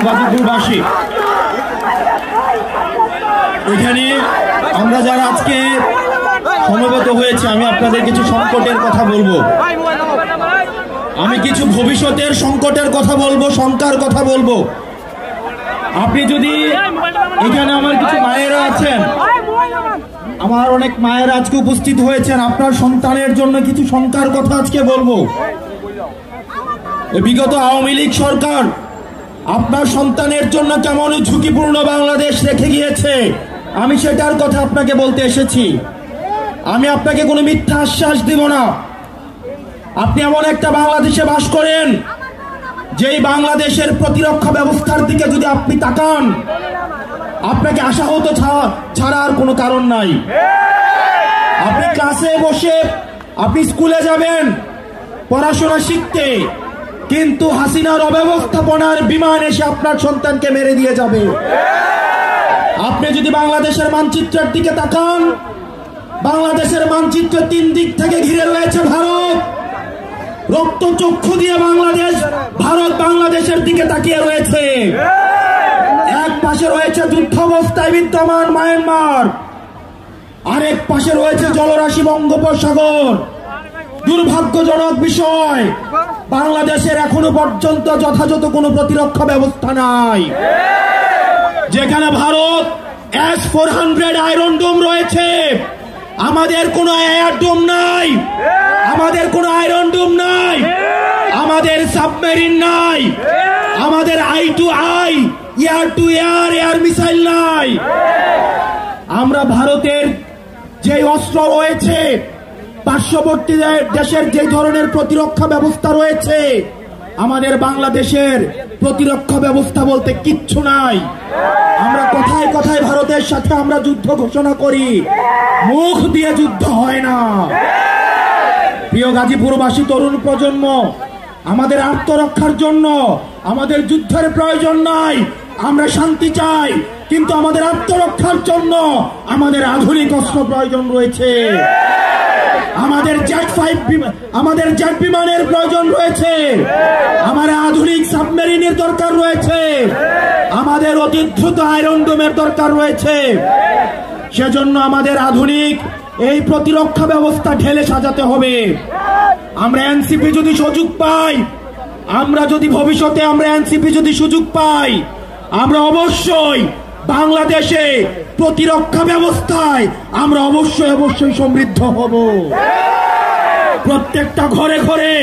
গাজীপুরবাসী, এখানে আমরা যারা আজকে সমবেত হয়েছে, আমি আপনাদের কিছু সংকটের কথা বলবো, আমি কিছু ভবিষ্যতের সংকটের কথা বলবো, শঙ্কার কথা বলবো। আপনি যদি এখানে আমার কিছু মায়েরা আছেন, আমার অনেক মায়েরা আজকে উপস্থিত হয়েছেন, আপনার সন্তানের জন্য কিছু শঙ্কার কথা আজকে বলবো। বিগত আওয়ামী লীগ সরকার আপনার সন্তানের জন্য কেমন ঝুঁকিপূর্ণ বাংলাদেশ রেখে গিয়েছে, আমি সেটার কথা আপনাকে বলতে এসেছি। আমি আপনাকে কোনো মিথ্যা আশ্বাস দিব না। আপনি এমন একটা বাংলাদেশে বাস করেন, যেই বাংলাদেশের প্রতিরক্ষা ব্যবস্থার দিকে যদি আপনি তাকান, আপনাকে আশাহত ছাড়া আর কোনো কারণ নাই। আপনি ক্লাসে বসে আপনি স্কুলে যাবেন পড়াশোনা শিখতে, কিন্তু হাসিনার অব্যবস্থাপনার বিমান এসে আপনার সন্তানকে মেরে দিয়ে যাবে। আপনি যদি বাংলাদেশের মানচিত্রের দিকে তাকান, বাংলাদেশের মানচিত্র 3 দিক থেকে ঘিরে রয়েছে ভারত। রক্ত চক্ষু দিয়ে ভারত বাংলাদেশের দিকে তাকিয়ে রয়েছে। এক পাশে রয়েছে যুদ্ধাবস্থায় বিদ্যমান মায়ানমার, আরেক পাশে রয়েছে জলরাশি বঙ্গোপসাগর। দুর্ভাগ্যজনক বিষয়, বাংলাদেশের এখনো পর্যন্ত যথাযথ কোনো প্রতিরক্ষা ব্যবস্থা নাই। যেখানে ভারত S-400 আয়রন ডোম রয়েছে, আমাদের কোনো এয়ার ডোম নাই, আমাদের কোনো আয়রন ডোম নাই, আমাদের সাবমেরিন নাই, আমাদের I-to-I air two air missile নাই। আমরা ভারতের যে অস্ত্র রয়েছে, পার্শ্ববর্তী দেশের যে ধরনের প্রতিরক্ষা ব্যবস্থা রয়েছে, আমাদের বাংলাদেশের প্রতিরক্ষা ব্যবস্থা বলতে কিচ্ছু নাই। আমরা কথায় কথায় ভারতের সাথে আমরা যুদ্ধ ঘোষণা করি, মুখ দিয়ে যুদ্ধ হয় না। প্রিয় গাজীপুরবাসী, তরুণ প্রজন্ম, আমাদের আত্মরক্ষার জন্য আমাদের যুদ্ধের প্রয়োজন নাই। আমরা শান্তি চাই, কিন্তু আমাদের আত্মরক্ষার জন্য আমাদের আধুনিক অস্ত্র প্রয়োজন রয়েছে। আমাদের জেট বিমানের প্রয়োজন রয়েছে, আমাদের আধুনিক সাবমেরিনের দরকার রয়েছে, আমাদের অতি দ্রুত আয়রন ডোমের দরকার রয়েছে। সেজন্য আমাদের আধুনিক এই প্রতিরক্ষা ব্যবস্থা ঢেলে সাজাতে হবে। আমরা এনসিপি যদি সুযোগ পাই, আমরা যদি ভবিষ্যতে এনসিপি যদি সুযোগ পাই, আমরা অবশ্যই বাংলাদেশে প্রতিরক্ষা ব্যবস্থায় আমরা অবশ্যই সমৃদ্ধ হব। প্রত্যেকটা ঘরে ঘরে